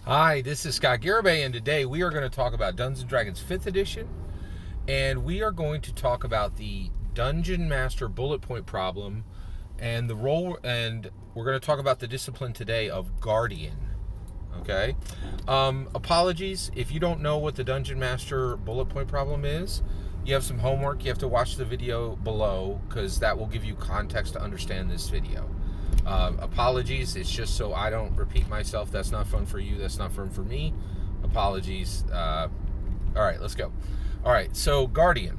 Hi, this is Scott Garibay, and today we are going to talk about Dungeons & Dragons 5th edition, and we are going to talk about the Dungeon Master bullet point problem and the role, and we're going to talk about the discipline today of Guardian. Okay? Apologies if you don't know what the Dungeon Master bullet point problem is. You have some homework. You have to watch the video below because that will give you context to understand this video. Apologies. It's just so I don't repeat myself. That's not fun for you. That's not fun for me. Apologies. All right, let's go. All right, so Guardian.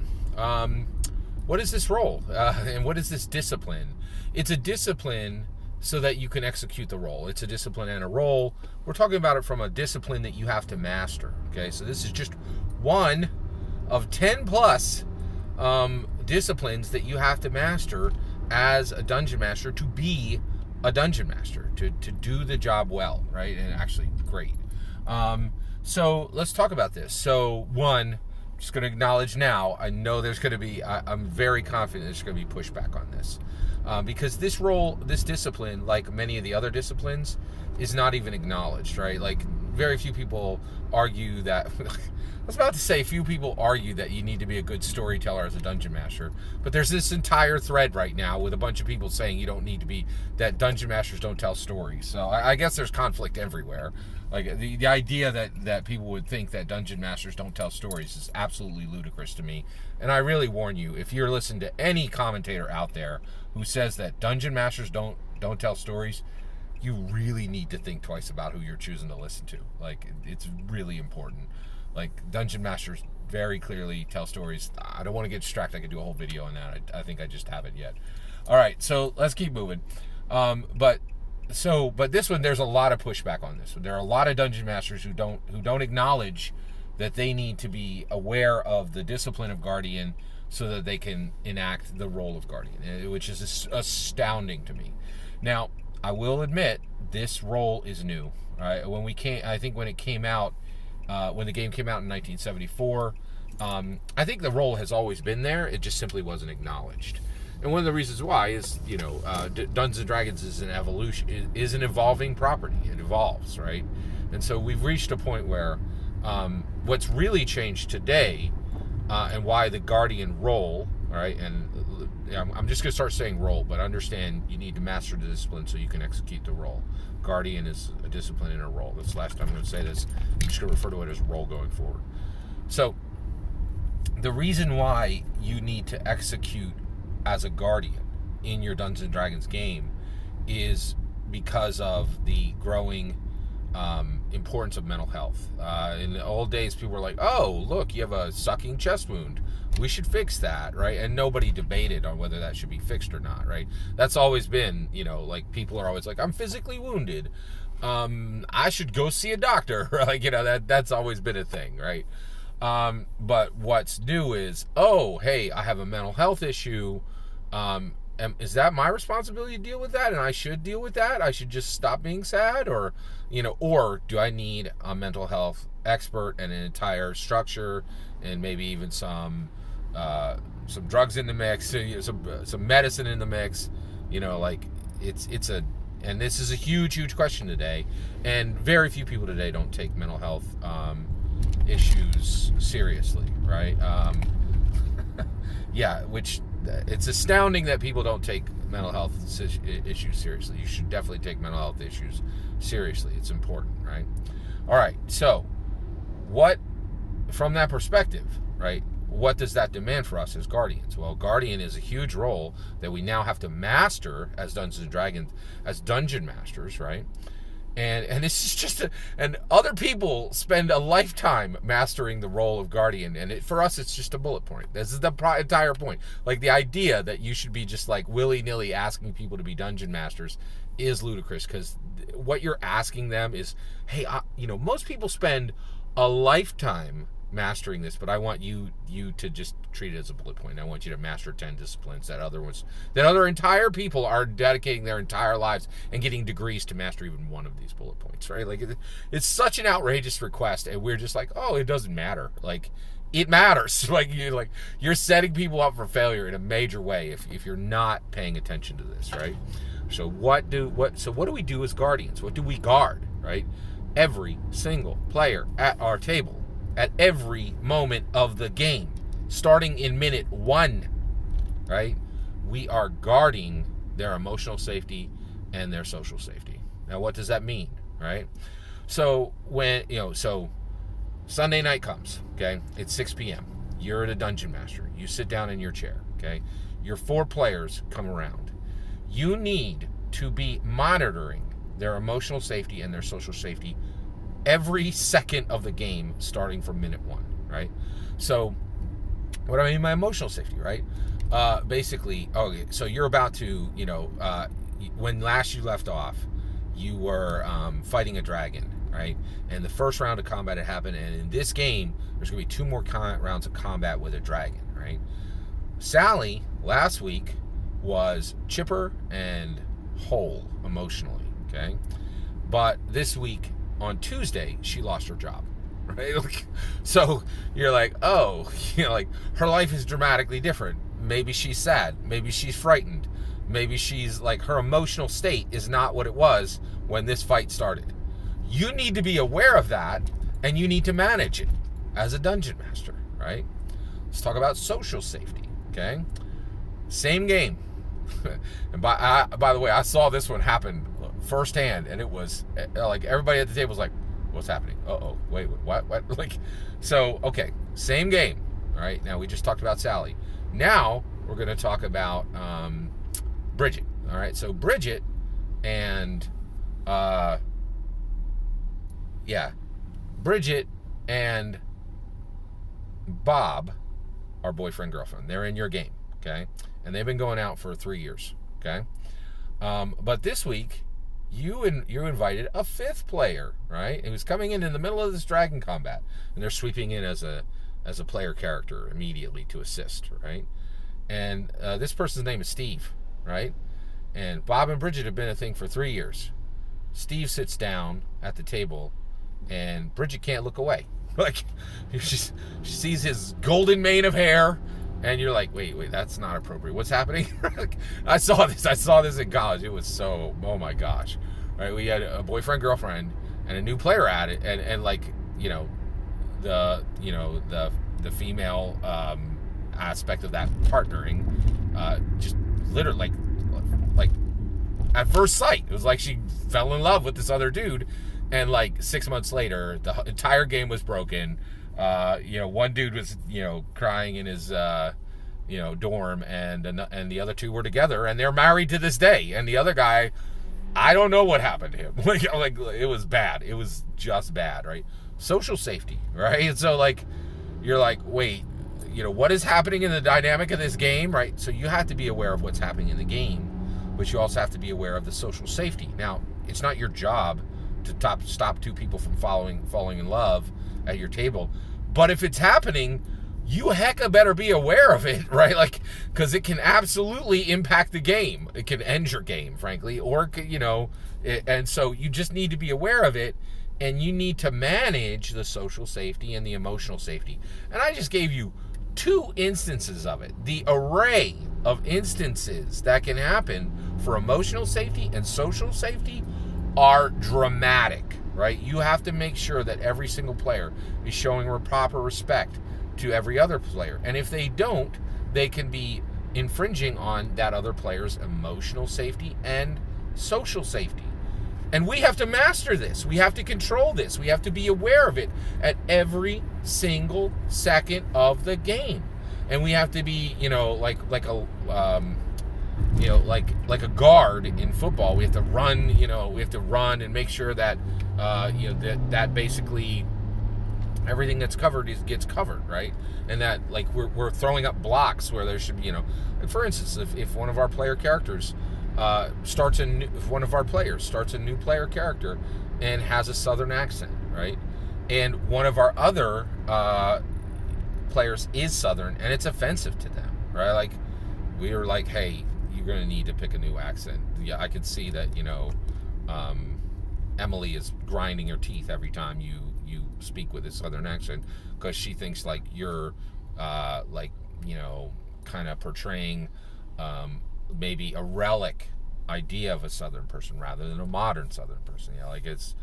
What is this role? And what is this discipline? It's a discipline so that you can execute the role. It's a discipline and a role. We're talking about it from a discipline that you have to master. Okay, so this is just one of 10 plus disciplines that you have to master as a dungeon master to be a dungeon master, to do the job well, right? And actually great. So let's talk about this. So one, I'm just going to acknowledge now, I know there's going to be, I'm very confident there's going to be pushback on this. Because this role, this discipline, like many of the other disciplines, is not even acknowledged, right? Like very few people argue that, I was about to say few people argue that you need to be a good storyteller as a dungeon master, but there's this entire thread right now with a bunch of people saying you don't need to be, that dungeon masters don't tell stories. So I guess there's conflict everywhere. Like the idea that people would think that dungeon masters don't tell stories is absolutely ludicrous to me. And I really warn you, if you're listening to any commentator out there who says that dungeon masters don't tell stories, you really need to think twice about who you're choosing to listen to. Like, it's really important. Like, dungeon masters very clearly tell stories. I don't want to get distracted. I could do a whole video on that. I think I just haven't yet. All right, so let's keep moving. But this one, there's a lot of pushback on this. There are a lot of dungeon masters who don't acknowledge that they need to be aware of the discipline of Guardian so that they can enact the role of Guardian, which is astounding to me. Now, I will admit this role is new. Right? I think when it came out, when the game came out in 1974, I think the role has always been there. It just simply wasn't acknowledged. And one of the reasons why is, Dungeons and Dragons is an evolving property. It evolves, right? And so we've reached a point where what's really changed today, and why the Guardian role, right? And I'm just going to start saying role, but understand you need to master the discipline so you can execute the role. Guardian is a discipline and a role. That's the last time I'm going to say this. I'm just going to refer to it as role going forward. So the reason why you need to execute as a Guardian in your Dungeons and Dragons game is because of the growing importance of mental health. In the old days, people were like, oh, look, you have a sucking chest wound. We should fix that, right? And nobody debated on whether that should be fixed or not, right? That's always been, like people are always like, I'm physically wounded. I should go see a doctor. Like, that's always been a thing, right? But what's new is, oh, hey, I have a mental health issue. Is that my responsibility to deal with that? And I should deal with that? I should just stop being sad? Or do I need a mental health expert and an entire structure and maybe even some drugs in the mix, some medicine in the mix? And this is a huge question today. And very few people today don't take mental health issues seriously, right? Yeah, which it's astounding that people don't take mental health issues seriously. You should definitely take mental health issues seriously. It's important, right? All right, so from that perspective, right, what does that demand for us as Guardians? Well, Guardian is a huge role that we now have to master as Dungeons & Dragons, as Dungeon Masters, right? And this is just and other people spend a lifetime mastering the role of Guardian, and for us it's just a bullet point. This is the entire point. Like, the idea that you should be just like willy-nilly asking people to be dungeon masters is ludicrous, because what you're asking them is, hey, most people spend a lifetime mastering this, but I want you to just treat it as a bullet point. I want you to master 10 disciplines that other entire people are dedicating their entire lives and getting degrees to master even one of these bullet points, right? Like, it's such an outrageous request, and we're just like, oh, it doesn't matter. Like, it matters. You're setting people up for failure in a major way if you're not paying attention to this, right? So what do we do as Guardians? What do we guard, right? every single player at our table at every moment of the game, starting in minute 1, right? We are guarding their emotional safety and their social safety. Now, what does that mean, right? So so Sunday night comes, okay? It's 6 p.m. You're at a Dungeon Master. You sit down in your chair, okay? Your 4 players come around. You need to be monitoring their emotional safety and their social safety every second of the game, starting from minute 1, right? So, what do I mean by emotional safety, right? Basically, okay, so you're about to, when last you left off, you were fighting a dragon, right? And the first round of combat had happened, and in this game, there's going to be 2 more rounds of combat with a dragon, right? Sally, last week, was chipper and whole emotionally, okay? But this week, on Tuesday, she lost her job, right? So you're like, oh, like her life is dramatically different. Maybe she's sad. Maybe she's frightened. Maybe she's like, her emotional state is not what it was when this fight started. You need to be aware of that, and you need to manage it as a Dungeon Master, right? Let's talk about social safety, okay? Same game. And by the way, I saw this one happen firsthand, and it was like everybody at the table was like, what's happening? Wait, what? Like, so, okay, same game. All right, now we just talked about Sally. Now we're going to talk about Bridget. All right, so Bridget and Bridget and Bob are boyfriend girlfriend. They're in your game, okay? And they've been going out for 3 years, okay? But this week, you invited a 5th player, right? It was coming in the middle of this dragon combat, and they're sweeping in as a player character immediately to assist, right? And this person's name is Steve, right? And Bob and Bridget have been a thing for 3 years. Steve sits down at the table, and Bridget can't look away. Like, she sees his golden mane of hair, and you're like, wait, that's not appropriate. What's happening? I saw this in college. It was so, oh my gosh. Right? We had a boyfriend, girlfriend, and a new player at it, and like, the female aspect of that partnering, just literally like at first sight. It was like she fell in love with this other dude, and like 6 months later, the entire game was broken. One dude was, crying in his, dorm, and the other 2 were together, and they're married to this day. And the other guy, I don't know what happened to him. like it was bad. It was just bad, right? Social safety, right? And so like, you're like, wait, what is happening in the dynamic of this game, right? So you have to be aware of what's happening in the game, but you also have to be aware of the social safety. Now, it's not your job to stop 2 people from falling in love at your table, but if it's happening, you hecka better be aware of it, right? Like, because it can absolutely impact the game. It can end your game, frankly, or and so you just need to be aware of it, and you need to manage the social safety and the emotional safety. And I just gave you 2 instances of it. The array of instances that can happen for emotional safety and social safety are dramatic, right? You have to make sure that every single player is showing proper respect to every other player. And if they don't, they can be infringing on that other player's emotional safety and social safety. And we have to master this. We have to control this. We have to be aware of it at every single second of the game. And we have to be, like a guard in football. We have to run, and make sure that, that basically everything that's covered gets covered, right? And that, like, we're throwing up blocks where there should be, like, for instance, if one of our player characters if one of our players starts a new player character and has a Southern accent, right? And one of our other players is Southern, and it's offensive to them, right? Like, we were like, hey, you're going to need to pick a new accent. Yeah, I could see that, Emily is grinding her teeth every time you speak with a Southern accent, because she thinks like you're kind of portraying maybe a relic idea of a Southern person rather than a modern Southern person. Like, it's,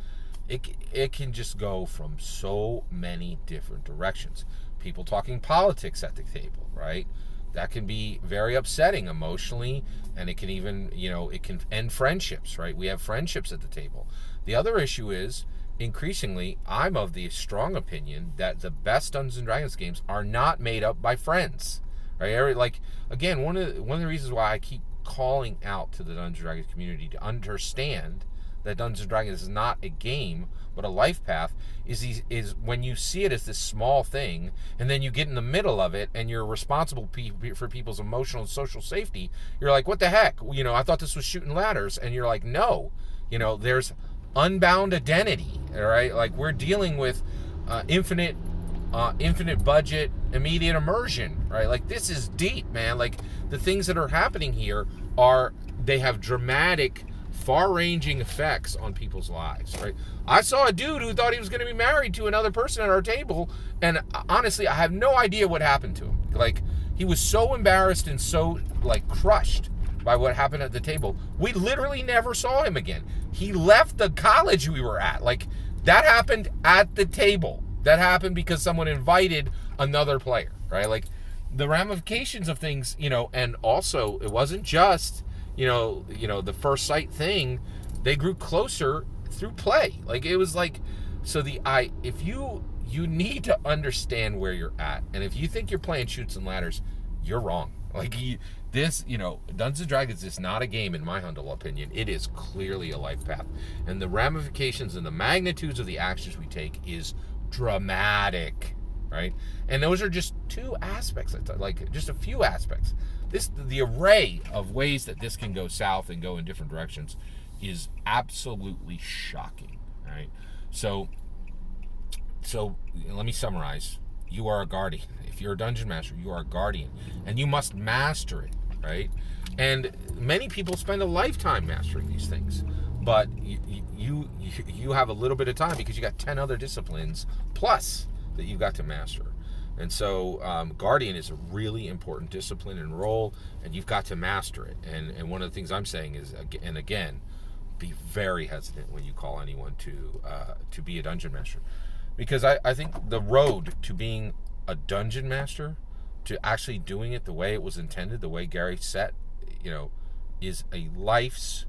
it can just go from so many different directions. People talking politics at the table, right? That can be very upsetting emotionally, and it can even, it can end friendships, right? We have friendships at the table. The other issue is, increasingly, I'm of the strong opinion that the best Dungeons and Dragons games are not made up by friends, right? Like, again, one of the reasons why I keep calling out to the Dungeons and Dragons community to understand that Dungeons and Dragons is not a game but a life path is when you see it as this small thing, and then you get in the middle of it and you're responsible for people's emotional and social safety. You're like, what the heck? I thought this was shooting ladders, and you're like, no, there's unbound identity, all right? Like, we're dealing with infinite budget, immediate immersion, right? Like, this is deep, man. Like, the things that are happening here they have dramatic, far-ranging effects on people's lives, right? I saw a dude who thought he was going to be married to another person at our table, and honestly, I have no idea what happened to him. Like, he was so embarrassed and so, like, crushed by what happened at the table. We literally never saw him again. He left the college we were at. Like, that happened at the table. That happened because someone invited another player, right? Like, the ramifications of things, and also, it wasn't just the first sight thing. They grew closer through play. Like, it was like, so if you need to understand where you're at, and if you think you're playing Chutes and Ladders, you're wrong. Like, Dungeons and Dragons is not a game, in my humble opinion. It is clearly a life path, and the ramifications and the magnitudes of the actions we take is dramatic, right? And those are just two aspects, like just a few aspects. The array of ways that this can go south and go in different directions is absolutely shocking, right? So let me summarize. You are a guardian. If you're a dungeon master, you are a guardian, and you must master it, right? And many people spend a lifetime mastering these things, but you have a little bit of time because you got 10 other disciplines plus that you've got to master. And so Guardian is a really important discipline and role, and you've got to master it. And one of the things I'm saying is, and again, be very hesitant when you call anyone to be a dungeon master. Because I think the road to being a dungeon master, to actually doing it the way it was intended, the way Gary set, is a life's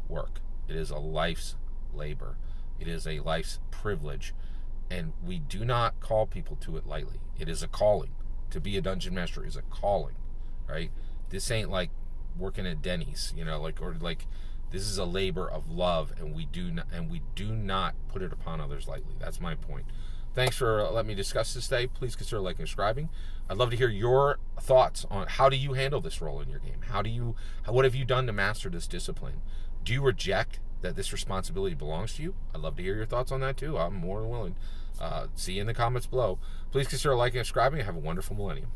work. It is a life's labor. It is a life's privilege. And we do not call people to it lightly. It is a calling. To be a dungeon master is a calling, right? This ain't like working at Denny's, this is a labor of love, and we do not put it upon others lightly. That's my point. Thanks for letting me discuss this today. Please consider liking and subscribing. I'd love to hear your thoughts on how do you handle this role in your game? What have you done to master this discipline? Do you reject that this responsibility belongs to you? I'd love to hear your thoughts on that too. I'm more than willing. See you in the comments below. Please consider liking and subscribing. Have a wonderful millennium.